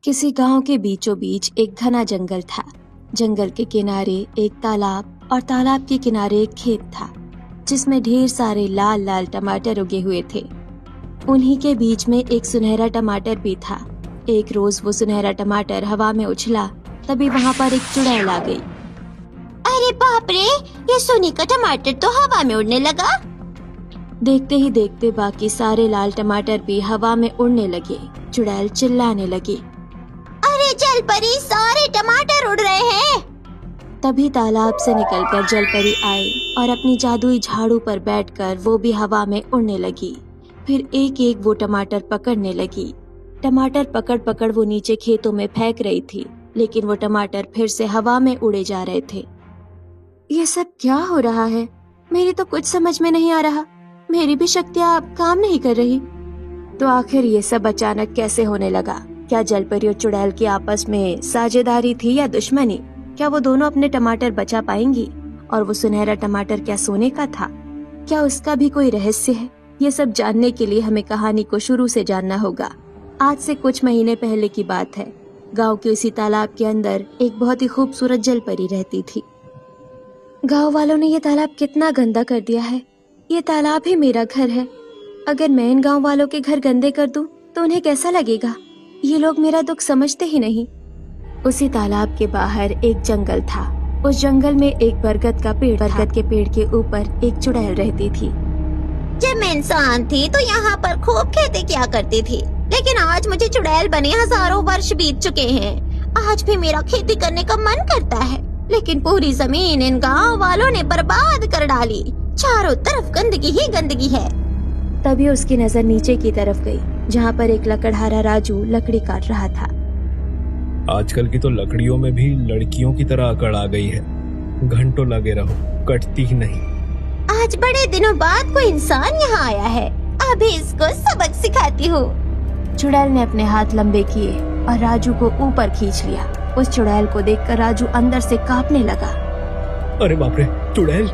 किसी गांव के बीचों बीच एक घना जंगल था। जंगल के किनारे एक तालाब और तालाब के किनारे एक खेत था जिसमें ढेर सारे लाल लाल टमाटर उगे हुए थे। उन्हीं के बीच में एक सुनहरा टमाटर भी था। एक रोज वो सुनहरा टमाटर हवा में उछला, तभी वहाँ पर एक चुड़ैल आ गई। अरे बाप रे, ये सोने का टमाटर तो हवा में उड़ने लगा। देखते ही देखते बाकी सारे लाल टमाटर भी हवा में उड़ने लगे। चुड़ैल चिल्लाने लगी, अरे जल परी, सारे टमाटर उड़ रहे हैं। तभी तालाब से निकलकर जलपरी आई और अपनी जादुई झाड़ू पर बैठकर वो भी हवा में उड़ने लगी। फिर एक एक वो टमाटर पकड़ने लगी। टमाटर पकड़ पकड़ वो नीचे खेतों में फेंक रही थी, लेकिन वो टमाटर फिर से हवा में उड़े जा रहे थे। ये सब क्या हो रहा है? मेरी तो कुछ समझ में नहीं आ रहा। मेरी भी शक्तियाँ अब काम नहीं कर रही। तो आखिर ये सब अचानक कैसे होने लगा? क्या जलपरी और चुड़ैल की आपस में साझेदारी थी या दुश्मनी? क्या वो दोनों अपने टमाटर बचा पाएंगी? और वो सुनहरा टमाटर क्या सोने का था? क्या उसका भी कोई रहस्य है? ये सब जानने के लिए हमें कहानी को शुरू से जानना होगा। आज से कुछ महीने पहले की बात है। गांव के उसी तालाब के अंदर एक बहुत ही खूबसूरत जलपरी रहती थी। गांव वालों ने ये तालाब कितना गंदा कर दिया है। ये तालाब ही मेरा घर है। अगर मैं इन गांव वालों के घर गंदे कर दूं तो उन्हें कैसा लगेगा? ये लोग मेरा दुख समझते ही नहीं। उसी तालाब के बाहर एक जंगल था। उस जंगल में एक बरगद का पेड़ था। बरगद के पेड़ के ऊपर एक चुड़ैल रहती थी। जब मैं इंसान थी तो यहाँ पर खूब खेती किया करती थी, लेकिन आज मुझे चुड़ैल बने हजारों वर्ष बीत चुके हैं। आज भी मेरा खेती करने का मन करता है, लेकिन पूरी जमीन इन गांव वालों ने बर्बाद कर डाली। चारों तरफ गंदगी ही गंदगी है। तभी उसकी नजर नीचे की तरफ गई, जहाँ पर एक लकड़हारा राजू लकड़ी काट रहा था। आजकल की तो लकड़ियों में भी लड़कियों की तरह अकड़ आ गई है। घंटों लगे रहो, कटती ही नहीं। आज बड़े दिनों बाद कोई इंसान यहाँ आया है। अभी इसको सबक सिखाती हूँ। चुड़ैल ने अपने हाथ लंबे किए और राजू को ऊपर खींच लिया। उस चुड़ैल को देखकर राजू अंदर से कांपने लगा। अरे बाप रे, चुड़ैल!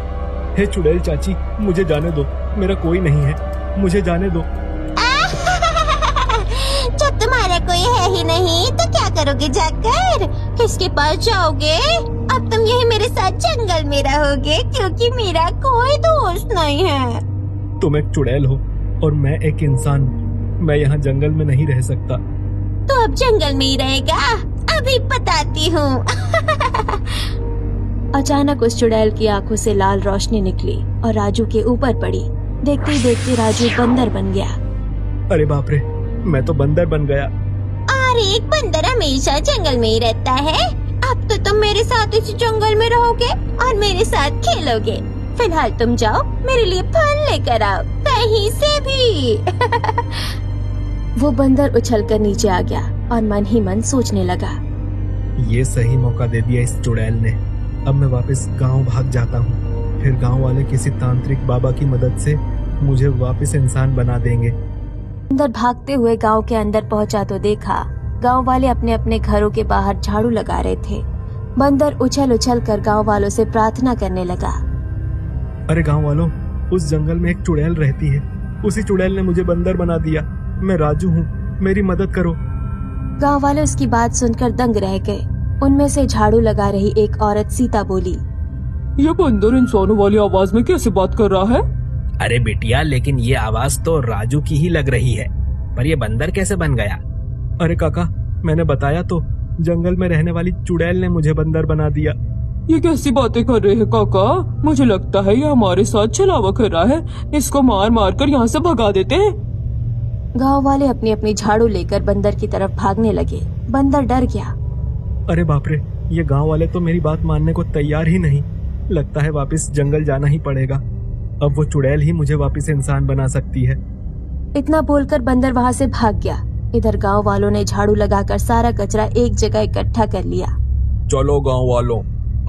हे चुड़ैल चाची, मुझे जाने दो। मेरा कोई नहीं है, मुझे जाने दो। जब तुम्हारा कोई है ही नहीं तो क्या करोगे जाकर? किसके पास जाओगे? अब तुम यही मेरे साथ जंगल में रहोगे, क्योंकि मेरा कोई दोस्त नहीं है। तुम एक चुड़ैल हो और मैं एक इंसान। मैं यहाँ जंगल में नहीं रह सकता। तो अब जंगल में ही रहेगा? अभी बताती हूँ। अचानक उस चुड़ैल की आंखों से लाल रोशनी निकली और राजू के ऊपर पड़ी। देखते ही देखते राजू बंदर बन गया। अरे बाप रे, मैं तो बंदर बन गया। अरे एक बंदर हमेशा जंगल में ही रहता है। अब तो तुम मेरे साथ इस जंगल में रहोगे और मेरे साथ खेलोगे। फिलहाल तुम जाओ, मेरे लिए फल लेकर आओ, कहीं से भी। वो बंदर उछलकर नीचे आ गया और मन ही मन सोचने लगा। ये सही मौका दे दिया इस चुड़ैल ने। अब मैं वापस गांव भाग जाता हूँ। फिर गांव वाले किसी तांत्रिक बाबा की मदद से मुझे वापस इंसान बना देंगे। बंदर भागते हुए गांव के अंदर पहुंचा तो देखा गांव वाले अपने अपने घरों के बाहर झाड़ू लगा रहे थे। बंदर उछल उछल कर गांव वालों से प्रार्थना करने लगा। अरे गांव वालों, उस जंगल में एक चुड़ैल रहती है। उसी चुड़ैल ने मुझे बंदर बना दिया। मैं राजू हूँ, मेरी मदद करो। गांव वाले उसकी बात सुनकर दंग रह गए। उनमें से झाड़ू लगा रही एक औरत सीता बोली, ये बंदर इंसानों वाली आवाज में कैसे बात कर रहा है? अरे बेटिया, लेकिन ये आवाज तो राजू की ही लग रही है, पर ये बंदर कैसे बन गया? अरे काका, मैंने बताया तो, जंगल में रहने वाली चुड़ैल ने मुझे बंदर बना दिया। ये कैसी बातें कर रहे हैं काका? मुझे लगता है ये हमारे साथ छलावा कर रहा है। इसको मार मार कर यहाँ से भगा देते हैं। गांव वाले अपनी अपनी झाड़ू लेकर बंदर की तरफ भागने लगे। बंदर डर गया। अरे बाप रे, ये गांव वाले तो मेरी बात मानने को तैयार ही नहीं। लगता है वापस जंगल जाना ही पड़ेगा। अब वो चुड़ैल ही मुझे वापस इंसान बना सकती है। इतना बोलकर बंदर वहाँ से भाग गया। इधर गांव वालों ने झाड़ू लगाकर सारा कचरा एक जगह इकट्ठा कर लिया। चलो गांव वालों,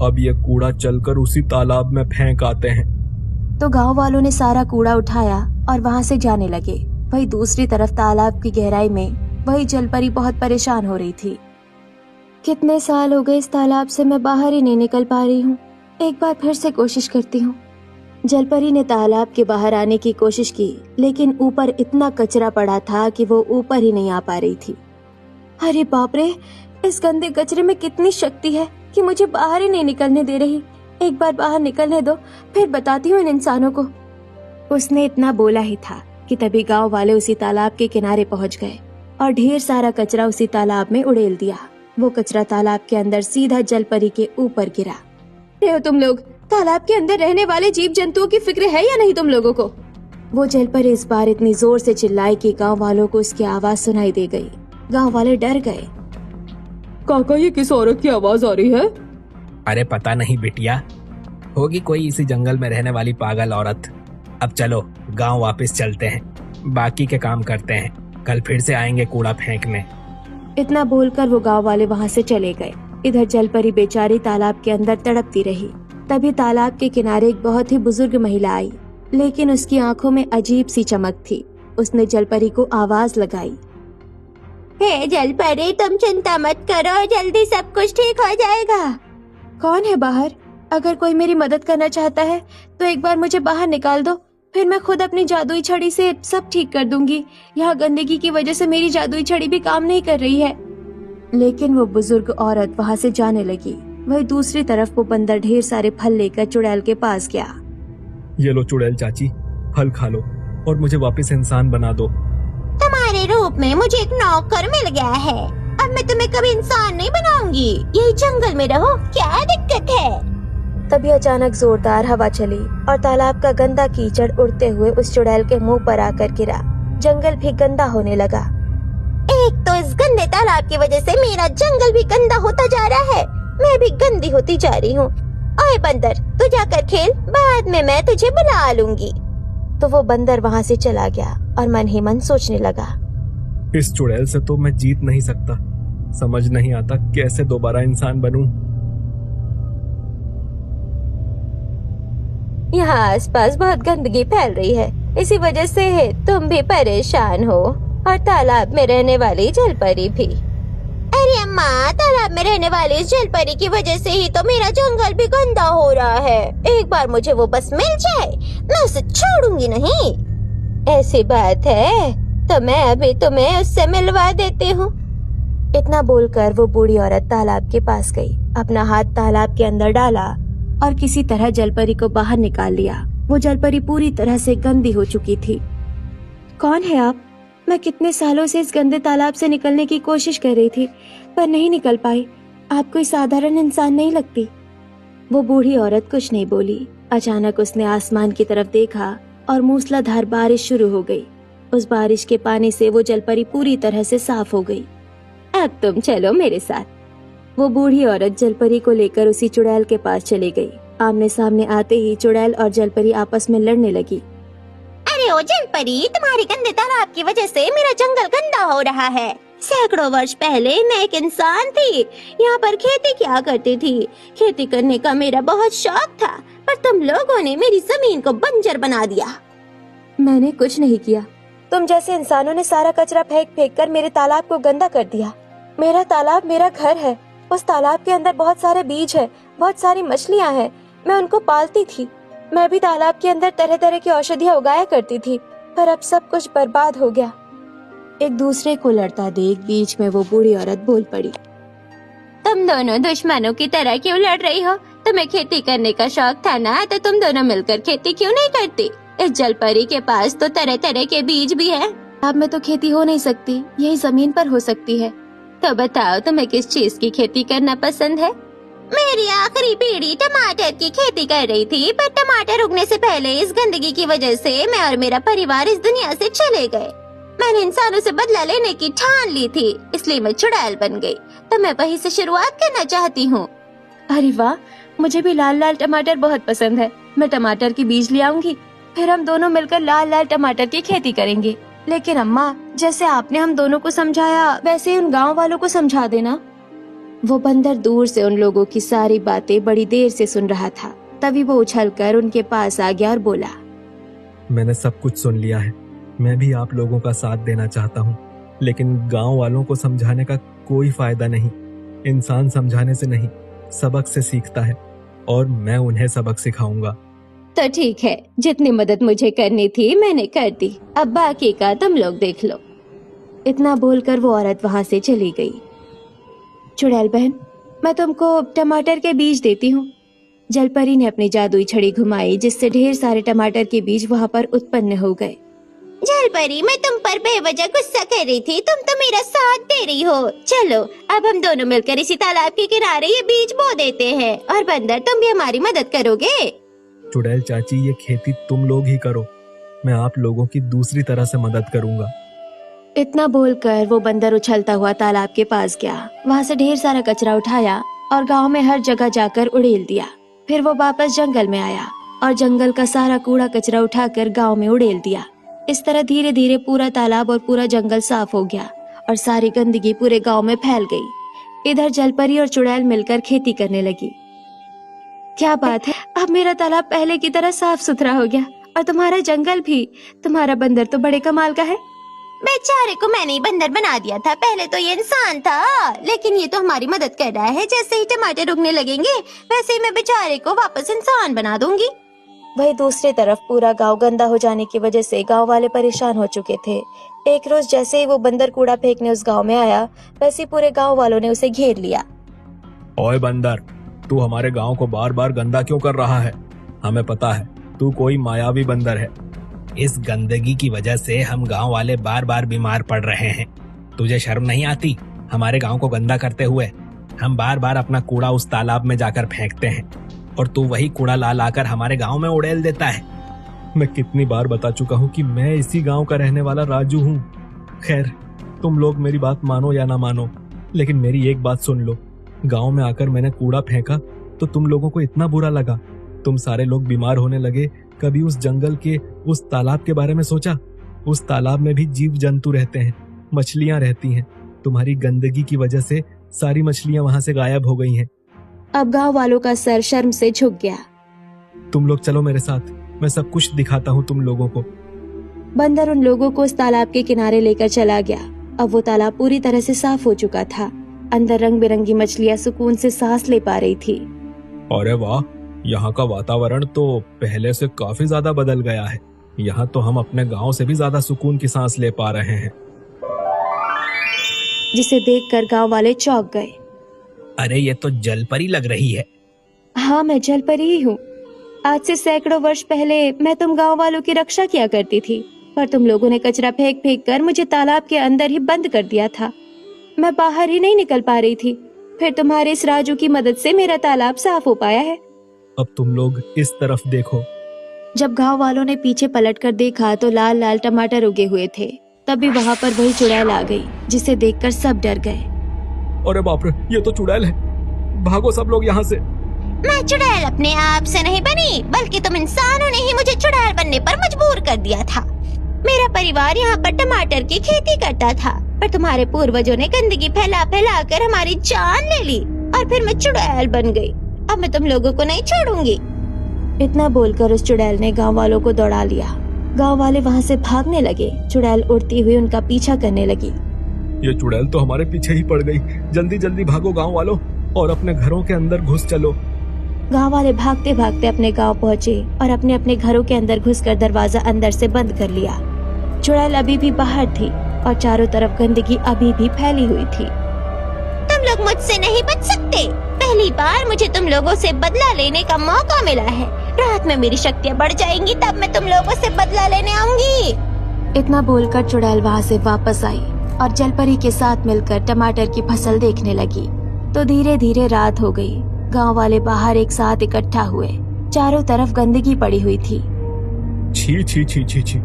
अब ये कूड़ा चलकर उसी तालाब में फेंक आते हैं। तो गांव वालों ने सारा कूड़ा उठाया और वहाँ से जाने लगे। वही दूसरी तरफ तालाब की गहराई में वही जलपरी बहुत परेशान हो रही थी। कितने साल हो गए इस तालाब से मैं बाहर ही नहीं निकल पा रही हूँ। एक बार फिर से कोशिश करती हूँ। जलपरी ने तालाब के बाहर आने की कोशिश की, लेकिन ऊपर इतना कचरा पड़ा था कि वो ऊपर ही नहीं आ पा रही थी। अरे बाप रे, इस गंदे कचरे में कितनी शक्ति है कि मुझे बाहर ही नहीं निकलने दे रही। एक बार बाहर निकलने दो, फिर बताती हूँ इन इंसानों को। उसने इतना बोला ही था कि तभी गांव वाले उसी तालाब के किनारे पहुंच गए और ढेर सारा कचरा उसी तालाब में उड़ेल दिया। वो कचरा तालाब के अंदर सीधा जलपरी के ऊपर गिरा। अरे हो तुम लोग, तालाब के अंदर रहने वाले जीव जंतुओं की फिक्र है या नहीं तुम लोगों को? वो जलपरी इस बार इतनी जोर से चिल्लाई कि गांव वालों को उसकी आवाज सुनाई दे गई। गांव वाले डर गए। काका, ये किस औरत की आवाज आ रही है? अरे पता नहीं बिटिया, होगी कोई इसी जंगल में रहने वाली पागल औरत। अब चलो गांव वापस चलते हैं, बाकी के काम करते हैं, कल फिर से आएंगे कूड़ा फेंकने। इतना बोलकर वो गांव वाले वहां से चले गए। इधर जलपरी बेचारी तालाब के अंदर तड़पती रही। तभी तालाब के किनारे एक बहुत ही बुजुर्ग महिला आई, लेकिन उसकी आंखों में अजीब सी चमक थी। उसने जलपरी को आवाज लगाई। हे जलपरी, तुम चिंता मत करो, जल्दी सब कुछ ठीक हो जाएगा। कौन है बाहर? अगर कोई मेरी मदद करना चाहता है तो एक बार मुझे बाहर निकाल दो, फिर मैं खुद अपनी जादुई छड़ी से सब ठीक कर दूंगी। यहाँ गंदगी की वजह से मेरी जादुई छड़ी भी काम नहीं कर रही है। लेकिन वो बुजुर्ग औरत वहाँ से जाने लगी। वही दूसरी तरफ वो बंदर ढेर सारे फल लेकर चुड़ैल के पास गया। ये लो चुड़ैल चाची, फल खा लो और मुझे वापस इंसान बना दो। तुम्हारे रूप में मुझे एक नौकर मिल गया है। अब मैं तुम्हें कभी इंसान नहीं बनाऊंगी। यही जंगल में रहो, क्या दिक्कत है? तभी अचानक जोरदार हवा चली और तालाब का गंदा कीचड़ उड़ते हुए उस चुड़ैल के मुंह पर आकर गिरा। जंगल भी गंदा होने लगा। एक तो इस गंदे तालाब की वजह से मेरा जंगल भी गंदा होता जा रहा है, मैं भी गंदी होती जा रही हूँ। ओए बंदर, तू जाकर खेल, बाद में मैं तुझे बुला लूंगी। तो वो बंदर वहाँ से चला गया और मन ही मन सोचने लगा। इस चुड़ैल से तो मैं जीत नहीं सकता। समझ नहीं आता कैसे दोबारा इंसान बनूं। यहाँ आसपास बहुत गंदगी फैल रही है, इसी वजह से तुम भी परेशान हो और तालाब में रहने वाली जलपरी भी। अरे अम्मा, तालाब में रहने वाली इस जलपरी की वजह से ही तो मेरा जंगल भी गंदा हो रहा है। एक बार मुझे वो बस मिल जाए, मैं उसे छोड़ूंगी नहीं। ऐसी बात है तो मैं अभी तुम्हें उससे मिलवा देती हूँ। इतना बोलकर वो बूढ़ी औरत तालाब के पास गई, अपना हाथ तालाब के अंदर डाला और किसी तरह जलपरी को बाहर निकाल लिया। वो जलपरी पूरी तरह से गंदी हो चुकी थी। कौन है आप? मैं कितने सालों से इस गंदे तालाब से निकलने की कोशिश कर रही थी पर नहीं निकल पाई। आप कोई साधारण इंसान नहीं लगती। वो बूढ़ी औरत कुछ नहीं बोली। अचानक उसने आसमान की तरफ देखा और मूसलाधार बारिश शुरू हो गई। उस बारिश के पानी से वो जलपरी पूरी तरह से साफ हो गई। अब तुम चलो मेरे साथ। वो बूढ़ी औरत जलपरी को लेकर उसी चुड़ैल के पास चली गई। आमने सामने आते ही चुड़ैल और जलपरी आपस में लड़ने लगी। अरे ओ जलपरी, तुम्हारे गंदे तालाब की वजह से मेरा जंगल गंदा हो रहा है। सैकड़ों वर्ष पहले मैं एक इंसान थी, यहाँ पर खेती किया करती थी। खेती करने का मेरा बहुत शौक था, पर तुम लोगों ने मेरी जमीन को बंजर बना दिया। मैंने कुछ नहीं किया। तुम जैसे इंसानों ने सारा कचरा फेंक फेंक कर मेरे तालाब को गंदा कर दिया। मेरा तालाब मेरा घर है। उस तालाब के अंदर बहुत सारे बीज है, बहुत सारी मछलियाँ हैं। मैं उनको पालती थी। मैं भी तालाब के अंदर तरह तरह की औषधियाँ उगाया करती थी, पर अब सब कुछ बर्बाद हो गया। एक दूसरे को लड़ता देख बीच में वो बूढ़ी औरत बोल पड़ी। तुम दोनों दुश्मनों की तरह क्यों लड़ रही हो? तुम्हें खेती करने का शौक था ना, तो तुम दोनों मिलकर खेती क्यों नहीं करती? इस जलपरी के पास तो तरह तरह के बीज भी हैं। अब में तो खेती हो नहीं सकती, यही जमीन पर हो सकती है। तो बताओ, तुम्हें किस चीज की खेती करना पसंद है? मेरी आखिरी पीढ़ी टमाटर की खेती कर रही थी, पर टमाटर उगने से पहले इस गंदगी की वजह से मैं और मेरा परिवार इस दुनिया से चले गए। मैंने इंसानों से बदला लेने की ठान ली थी, इसलिए मैं चुड़ैल बन गई। तो मैं वहीं से शुरुआत करना चाहती हूँ। अरे वाह, मुझे भी लाल लाल टमाटर बहुत पसंद है। मैं टमाटर की बीज ले आऊंगी, फिर हम दोनों मिलकर लाल लाल टमाटर की खेती करेंगे। लेकिन अम्मा, जैसे आपने हम दोनों को समझाया वैसे ही उन गांव वालों को समझा देना। वो बंदर दूर से उन लोगों की सारी बातें बड़ी देर से सुन रहा था। तभी वो उछलकर उनके पास आ गया और बोला, मैंने सब कुछ सुन लिया है। मैं भी आप लोगों का साथ देना चाहता हूँ, लेकिन गांव वालों को समझाने का कोई फायदा नहीं। इंसान समझाने से नहीं, सबक से सीखता है, और मैं उन्हें सबक सिखाऊंगा। तो ठीक है, जितनी मदद मुझे करनी थी मैंने कर दी। अब बाकी का तुम लोग देख लो। इतना बोलकर वो औरत वहां से चली गई। चुड़ैल बहन, मैं तुमको टमाटर के बीज देती हूँ। जलपरी ने अपनी जादुई छड़ी घुमाई जिससे ढेर सारे टमाटर के बीज वहां पर उत्पन्न हो गए। जलपरी, मैं तुम पर बेवजह गुस्सा कर रही थी, तुम तो मेरा साथ दे रही हो। चलो अब हम दोनों मिलकर इसी तालाब के किनारे ये बीज बो देते हैं। और बंदर, तुम भी हमारी मदद करोगे? चुड़ैल चाची, ये खेती तुम लोग ही करो, मैं आप लोगों की दूसरी तरह से मदद करूंगा। इतना बोलकर वो बंदर उछलता हुआ तालाब के पास गया। वहां से ढेर सारा कचरा उठाया और गांव में हर जगह जाकर उड़ेल दिया। फिर वो वापस जंगल में आया और जंगल का सारा कूड़ा कचरा उठाकर गांव में उड़ेल दिया। इस तरह धीरे धीरे पूरा तालाब और पूरा जंगल साफ हो गया और सारी गंदगी पूरे गांव में फैल गई। इधर जलपरी और चुड़ैल मिलकर खेती करने लगी। क्या बात है, अब मेरा तालाब पहले की तरह साफ सुथरा हो गया और तुम्हारा जंगल भी। तुम्हारा बंदर तो बड़े कमाल का है। बेचारे को मैंने ही बंदर बना दिया था, पहले तो ये इंसान था, लेकिन ये तो हमारी मदद कर रहा है। जैसे ही टमाटर उगने लगेंगे वैसे ही मैं बेचारे को वापस इंसान बना दूंगी। वही दूसरी तरफ पूरा गांव गंदा हो जाने की वजह से गांव वाले परेशान हो चुके थे। एक रोज जैसे ही वो बंदर कूड़ा फेंकने उस गांव में आया, वैसे ही पूरे गांव वालों ने उसे घेर लिया। ओए बंदर, तू हमारे गांव को बार बार गंदा क्यों कर रहा है? हमें पता है तू कोई मायावी बंदर है। इस गंदगी की वजह से हम गांव वाले बार बार बीमार पड़ रहे हैं। तुझे शर्म नहीं आती हमारे गांव को गंदा करते हुए? हम बार बार अपना कूड़ा उस तालाब में जाकर फेंकते हैं और तू वही कूड़ा ला लाकर हमारे गांव में उड़ेल देता है। मैं कितनी बार बता चुका हूँ कि मैं इसी गांव का रहने वाला राजू हूँ। खैर, तुम लोग मेरी बात मानो या ना मानो, लेकिन मेरी एक बात सुन लो। गांव में आकर मैंने कूड़ा फेंका तो तुम लोगों को इतना बुरा लगा, तुम सारे लोग बीमार होने लगे। कभी उस जंगल के उस तालाब के बारे में सोचा? उस तालाब में भी जीव जंतु रहते हैं, मछलियां रहती हैं। तुम्हारी गंदगी की वजह से सारी मछलियां वहां से गायब हो गई हैं। अब गांव वालों का सर शर्म से झुक गया। तुम लोग चलो मेरे साथ, मैं सब कुछ दिखाता हूँ तुम लोगों को। बंदर उन लोगों को उस तालाब के किनारे लेकर चला गया। अब वो तालाब पूरी तरह से साफ हो चुका था। अंदर रंग बिरंगी मछलियां सुकून से सांस ले पा रही थी। अरे वाह, यहाँ का वातावरण तो पहले से काफी ज्यादा बदल गया है। यहाँ तो हम अपने गांव से भी ज्यादा सुकून की सांस ले पा रहे हैं। जिसे देखकर गांव वाले चौंक गए। अरे ये तो जलपरी लग रही है। हाँ, मैं जलपरी ही हूँ। आज से सैकड़ों वर्ष पहले मैं तुम गांव वालों की रक्षा किया करती थी, पर तुम लोगों ने कचरा फेंक फेंक कर मुझे तालाब के अंदर ही बंद कर दिया था। मैं बाहर ही नहीं निकल पा रही थी। फिर तुम्हारे इस राजू की मदद से मेरा तालाब साफ हो पाया है। अब तुम लोग इस तरफ देखो। जब गांव वालों ने पीछे पलटकर देखा तो लाल लाल टमाटर उगे हुए थे। तभी वहां पर वही चुड़ैल आ गई, जिसे देखकर सब डर गए। अरे बाप रे, ये तो चुड़ैल है। भागो सब लोग यहाँ से। मैं चुड़ैल अपने आप से नहीं बनी, बल्कि तुम इंसानों ने ही मुझे चुड़ैल बनने पर मजबूर कर दिया था। मेरा परिवार यहाँ पर टमाटर की खेती करता था, पर तुम्हारे पूर्वजों ने गंदगी फैला फैला कर हमारी जान ले ली और फिर मैं चुड़ैल बन गई। अब मैं तुम लोगों को नहीं छोड़ूंगी। इतना बोलकर उस चुड़ैल ने गांव वालों को दौड़ा लिया। गांव वाले वहां से भागने लगे। चुड़ैल उड़ती हुई उनका पीछा करने लगी। ये चुड़ैल तो हमारे पीछे ही पड़ गई। जल्दी जल्दी भागो गांव वालों और अपने घरों के अंदर घुस चलो। गांव वाले भागते भागते अपने गांव पहुंचे और अपने अपने घरों के अंदर घुसकर दरवाजा अंदर से बंद कर लिया। चुड़ैल अभी भी बाहर थी और चारों तरफ गंदगी अभी भी फैली हुई थी। तुम लोग मुझसे नहीं बच सकते। पहली बार मुझे तुम लोगों से बदला लेने का मौका मिला है। रात में मेरी शक्तियाँ बढ़ जाएंगी, तब मैं तुम लोगों से बदला लेने आऊंगी। इतना बोलकर चुड़ैल वहां से वापस आई और जलपरी के साथ मिलकर टमाटर की फसल देखने लगी। तो धीरे धीरे रात हो गई। गांव वाले बाहर एक साथ इकट्ठा हुए। चारों तरफ गंदगी पड़ी हुई थी। छी छी छी छी छी,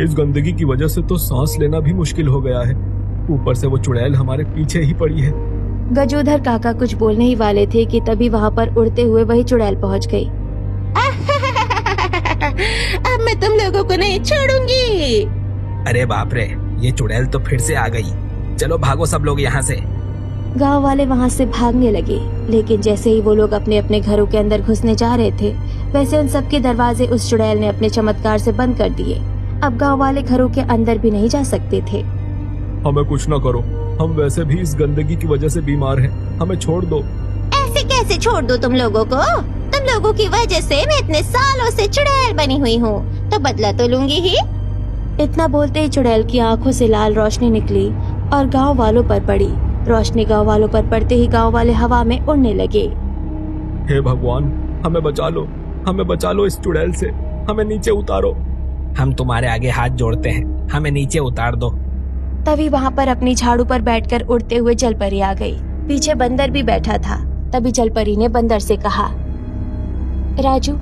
इस गंदगी की वजह से तो सांस लेना भी मुश्किल हो गया है। ऊपर से वो चुड़ैल हमारे पीछे ही पड़ी है। गजोधर काका कुछ बोलने ही वाले थे कि तभी वहां पर उड़ते हुए वही चुड़ैल पहुंच गई। अब मैं तुम लोगों को नहीं छोड़ूंगी। अरे बाप रे, ये चुड़ैल तो फिर से आ गई। चलो भागो सब लोग यहाँ से। गांव वाले वहां से भागने लगे, लेकिन जैसे ही वो लोग अपने अपने घरों के अंदर घुसने जा रहे थे, वैसे उन सबके दरवाजे उस चुड़ैल ने अपने चमत्कार से बंद कर दिए। अब गांव वाले घरों के अंदर भी नहीं जा सकते थे। हमें कुछ न करो, हम वैसे भी इस गंदगी की वजह से बीमार हैं, हमें छोड़ दो। ऐसे कैसे छोड़ दो तुम लोगों को? तुम लोगों की वजह से मैं इतने सालों से चुड़ैल बनी हुई हूँ, तो बदला तो लूंगी ही। इतना बोलते ही चुड़ैल की आंखों से लाल रोशनी निकली और गांव वालों पर पड़ी। रोशनी गांव वालों पर पड़ते ही गांव वाले हवा में उड़ने लगे। हे भगवान, हमें बचा लो इस चुड़ैल से, हमें नीचे उतारो। हम तुम्हारे आगे हाथ जोड़ते हैं, हमें नीचे उतार दो। तभी वहाँ पर अपनी झाड़ू पर बैठकर उड़ते हुए जलपरी आ गई। पीछे बंदर भी बैठा था। तभी जलपरी ने बंदर से कहा, राजू,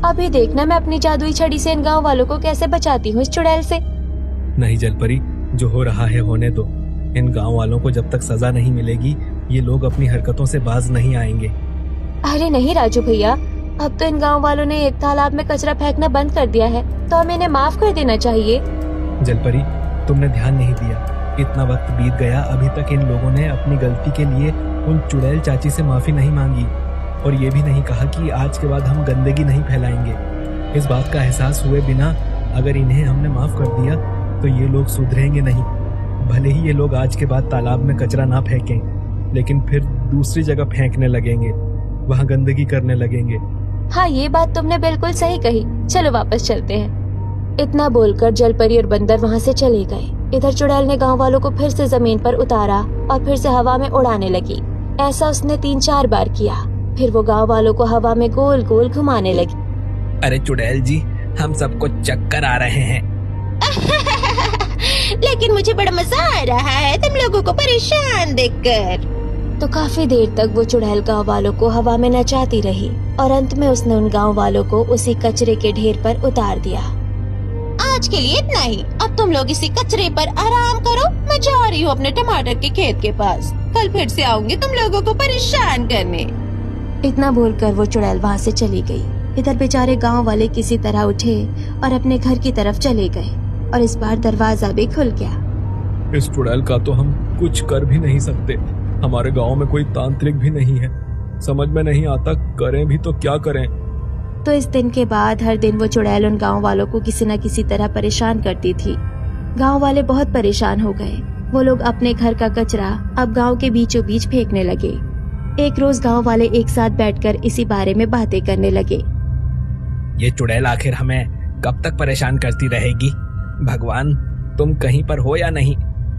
अभी देखना मैं अपनी जादुई छड़ी से इन गांव वालों को कैसे बचाती हूँ इस चुड़ैल से। नहीं जलपरी, जो हो रहा है होने दो। इन गांव वालों को जब तक सजा नहीं मिलेगी, ये लोग अपनी हरकतों से बाज नहीं आएंगे। अरे नहीं राजू भैया, अब तो इन गांव वालों ने एक तालाब में कचरा फेंकना बंद कर दिया है, तो हमें इन्हें माफ कर देना चाहिए। जलपरी, तुमने ध्यान नहीं दिया। इतना वक्त बीत गया, अभी तक इन लोगों ने अपनी गलती के लिए उन चुड़ैल चाची से माफी नहीं मांगी और ये भी नहीं कहा कि आज के बाद हम गंदगी नहीं फैलाएंगे। इस बात का एहसास हुए बिना अगर इन्हें हमने माफ कर दिया तो ये लोग सुधरेंगे नहीं। भले ही ये लोग आज के बाद तालाब में कचरा ना फेंकें, लेकिन फिर दूसरी जगह फेंकने लगेंगे, वहाँ गंदगी करने लगेंगे। हाँ, ये बात तुमने बिल्कुल सही कही। चलो वापस चलते हैं। इतना बोलकर जलपरी और बंदर वहाँ से चले गए। इधर चुड़ैल ने गांव वालों को फिर से जमीन पर उतारा और फिर से हवा में उड़ाने लगी। ऐसा उसने 3-4 बार किया। फिर वो गांव वालों को हवा में गोल गोल घुमाने लगी। अरे चुड़ैल जी, हम सबको चक्कर आ रहे हैं। लेकिन मुझे बड़ा मजा आ रहा है तुम लोगों को परेशान देखकर। तो काफी देर तक वो चुड़ैल गांव वालों को हवा में नचाती रही और अंत में उसने उन गांव वालों को उसी कचरे के ढेर पर उतार दिया। आज के लिए इतना ही। अब तुम लोग इसी कचरे पर आराम करो। मैं जा रही हूँ अपने टमाटर के खेत के पास। कल फिर से आऊंगी तुम लोगों को परेशान करने। इतना बोलकर वो चुड़ैल वहाँ से चली गई। इधर बेचारे गांव वाले किसी तरह उठे और अपने घर की तरफ चले गए और इस बार दरवाजा भी खुल गया। इस चुड़ैल का तो हम कुछ कर भी नहीं सकते। हमारे गांव में कोई तांत्रिक भी नहीं है। समझ में नहीं आता करें भी तो क्या करें। तो इस दिन के बाद हर दिन वो चुड़ैल उन गांव वालों को किसी न किसी तरह परेशान करती थी। गांव वाले बहुत परेशान हो गए। वो लोग अपने घर का कचरा अब गांव के बीचों बीच फेंकने लगे। एक रोज गांव वाले एक साथ बैठकर इसी बारे में बातें करने लगे। ये चुड़ैल आखिर हमें कब तक परेशान करती रहेगी? भगवान, तुम कहीं पर हो या नहीं?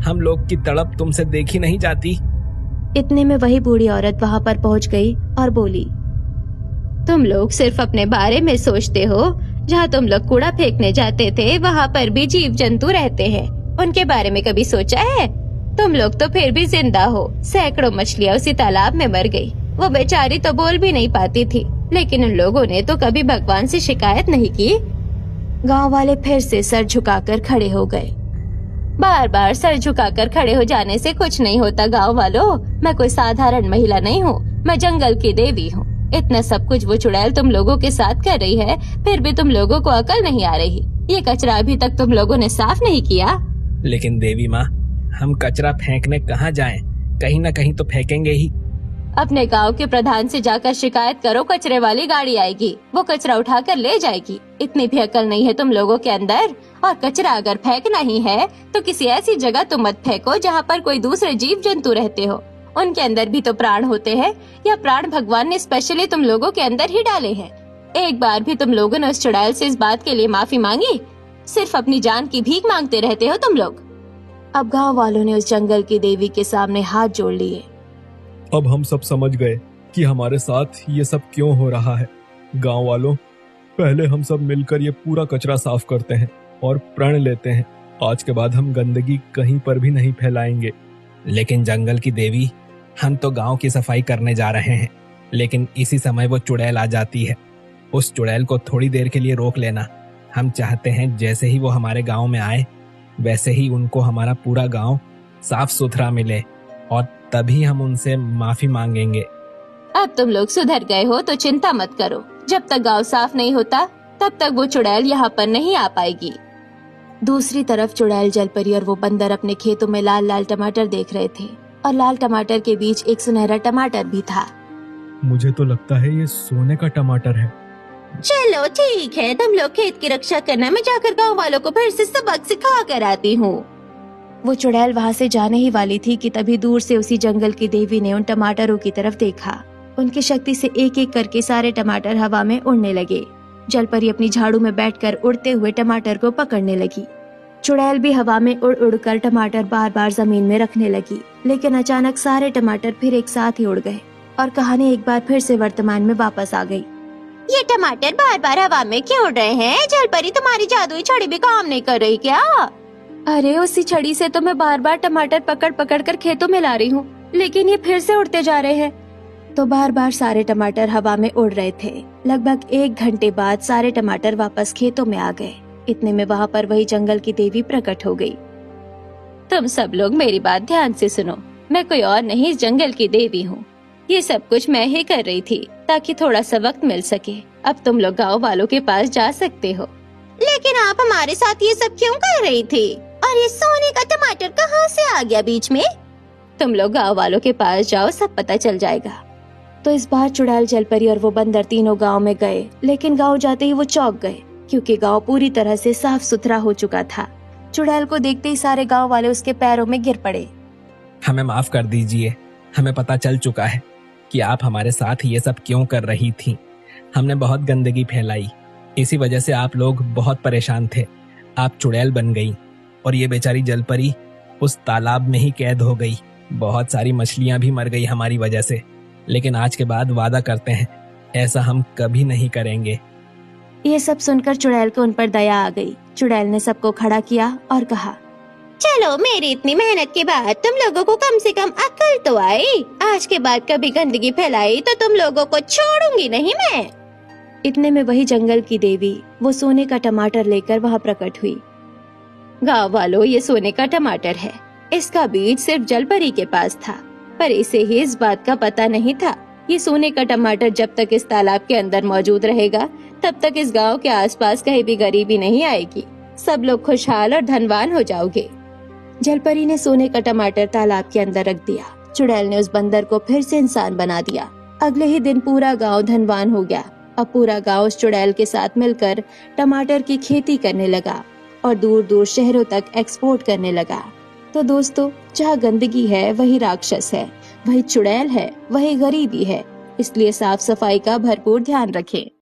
हम लोग की तड़प तुमसे देखी नहीं जाती। इतने में वही बूढ़ी औरत वहाँ पर पहुँच गई और बोली, तुम लोग सिर्फ अपने बारे में सोचते हो। जहाँ तुम लोग कूड़ा फेंकने जाते थे वहाँ पर भी जीव जंतु रहते हैं। उनके बारे में कभी सोचा है? तुम लोग तो फिर भी जिंदा हो। सैकड़ों मछलियाँ उसी तालाब में मर गई। वो बेचारी तो बोल भी नहीं पाती थी, लेकिन उन लोगों ने तो कभी भगवान से शिकायत नहीं की। गांव वाले फिर से सर झुकाकर खड़े हो गए। बार बार सर झुकाकर खड़े हो जाने से कुछ नहीं होता गांव वालों। मैं कोई साधारण महिला नहीं हूँ, मैं जंगल की देवी हूँ। इतना सब कुछ वो चुड़ैल तुम लोगों के साथ कर रही है, फिर भी तुम लोगों को अकल नहीं आ रही। ये कचरा अभी तक तुम लोगों ने साफ नहीं किया। लेकिन देवी माँ, हम कचरा फेंकने कहाँ जाएं? कहीं न कहीं तो फेंकेंगे ही। अपने गांव के प्रधान से जाकर शिकायत करो। कचरे वाली गाड़ी आएगी, वो कचरा उठाकर ले जाएगी। इतनी भी अकल नहीं है तुम लोगों के अंदर। और कचरा अगर फेंकना ही है तो किसी ऐसी जगह तुम मत फेंको जहाँ पर कोई दूसरे जीव जंतु रहते हो। उनके अंदर भी तो प्राण होते हैं। या प्राण भगवान ने स्पेशली तुम लोगों के अंदर ही डाले हैं। एक बार भी तुम लोगों ने उस चुड़ैल से इस बात के लिए माफी मांगी? सिर्फ अपनी जान की भीख मांगते रहते हो तुम लोग। अब गांव वालों ने उस जंगल की देवी के सामने हाथ जोड़ लिए। अब हम सब समझ गए कि हमारे साथ ये सब क्यों हो रहा है। गांव वालों, पहले हम सब मिलकर ये पूरा कचरा साफ करते हैं और प्रण लेते हैं। आज के बाद हम गंदगी कहीं पर भी नहीं फैलाएंगे। लेकिन जंगल की देवी, हम तो गांव की सफाई करने जा रहे हैं, लेकिन इसी समय वो चुड़ैल आ जाती है। उस चुड़ैल को थोड़ी देर के लिए रोक लेना। हम चाहते हैं जैसे ही वो हमारे गांव में आए, वैसे ही उनको हमारा पूरा गांव साफ सुथरा मिले और तभी हम उनसे माफी मांगेंगे। अब तुम लोग सुधर गए हो तो चिंता मत करो। जब तक गांव साफ नहीं होता तब तक वो चुड़ैल यहाँ पर नहीं आ पाएगी। दूसरी तरफ चुड़ैल, जलपरी और वो बंदर अपने खेतों में लाल लाल टमाटर देख रहे थे और लाल टमाटर के बीच एक सुनहरा टमाटर भी था। मुझे तो लगता है ये सोने का टमाटर है। चलो ठीक है, तुम लोग खेत की रक्षा करना। मैं जाकर गांव वालों को फिर से सबक सिखा कर आती हूँ। वो चुड़ैल वहाँ से जाने ही वाली थी कि तभी दूर से उसी जंगल की देवी ने उन टमाटरों की तरफ देखा। उनकी शक्ति से एक एक करके सारे टमाटर हवा में उड़ने लगे। जलपरी अपनी झाड़ू में बैठकर उड़ते हुए टमाटर को पकड़ने लगी। चुड़ैल भी हवा में उड़ उड़ कर टमाटर बार बार जमीन में रखने लगी, लेकिन अचानक सारे टमाटर फिर एक साथ ही उड़ गए और कहानी एक बार फिर से वर्तमान में वापस आ गई। ये टमाटर बार बार हवा में क्यों उड़ रहे हैं? जलपरी, तुम्हारी जादुई छड़ी भी काम नहीं कर रही क्या? अरे उसी छड़ी से तो मैं बार बार टमाटर पकड़ पकड़ कर खेतों में ला रही हूँ, लेकिन ये फिर से उड़ते जा रहे हैं। तो बार बार सारे टमाटर हवा में उड़ रहे थे। लगभग 1 घंटे बाद सारे टमाटर वापस खेतों में आ गए। इतने में वहाँ पर वही जंगल की देवी प्रकट हो गई। तुम सब लोग मेरी बात ध्यान से सुनो। मैं कोई और नहीं, इस जंगल की देवी हूँ। ये सब कुछ मैं ही कर रही थी ताकि थोड़ा सा वक्त मिल सके। अब तुम लोग गाँव वालों के पास जा सकते हो। लेकिन आप हमारे साथ ये सब क्यों कर रही थी? और ये सोने का टमाटर कहाँ से आ गया बीच में? तुम लोग गाँव वालों के पास जाओ, सब पता चल जाएगा। तो इस बार चुड़ैल, जलपरी और वो बंदर तीनों गांव में गए, लेकिन गांव जाते ही वो चौंक गए क्योंकि गांव पूरी तरह से साफ सुथरा हो चुका था। चुड़ैल को देखते ही सारे गांव वाले उसके पैरों में गिर पड़े। हमें माफ कर दीजिए, हमें पता चल चुका है कि आप हमारे साथ ये सब क्यों कर रही थी। हमने बहुत गंदगी फैलाई, इसी वजह से आप लोग बहुत परेशान थे। आप चुड़ैल बन गई और ये बेचारी जलपरी उस तालाब में ही कैद हो गई। बहुत सारी मछलियां भी मर गई हमारी वजह से, लेकिन आज के बाद वादा करते हैं ऐसा हम कभी नहीं करेंगे। ये सब सुनकर चुड़ैल को उन पर दया आ गई। चुड़ैल ने सबको खड़ा किया और कहा, चलो, मेरी इतनी मेहनत के बाद तुम लोगों को कम से कम अक्ल तो आई। आज के बाद कभी गंदगी फैलाई तो तुम लोगों को छोड़ूंगी नहीं मैं। इतने में वही जंगल की देवी वो सोने का टमाटर लेकर वहाँ प्रकट हुई। गाँव वालों, ये सोने का टमाटर है। इसका बीज सिर्फ जलपरी के पास था, पर इसे ही इस बात का पता नहीं था। ये सोने का टमाटर जब तक इस तालाब के अंदर मौजूद रहेगा, तब तक इस गांव के आसपास कहीं भी गरीबी नहीं आएगी। सब लोग खुशहाल और धनवान हो जाओगे। जलपरी ने सोने का टमाटर तालाब के अंदर रख दिया। चुड़ैल ने उस बंदर को फिर से इंसान बना दिया। अगले ही दिन पूरा गांव धनवान हो गया। अब पूरा गांव उस चुड़ैल के साथ मिलकर टमाटर की खेती करने लगा और दूर दूर शहरों तक एक्सपोर्ट करने लगा। तो दोस्तों, जहाँ गंदगी है वही राक्षस है, वही चुड़ैल है, वही गरीबी है। इसलिए साफ सफाई का भरपूर ध्यान रखें।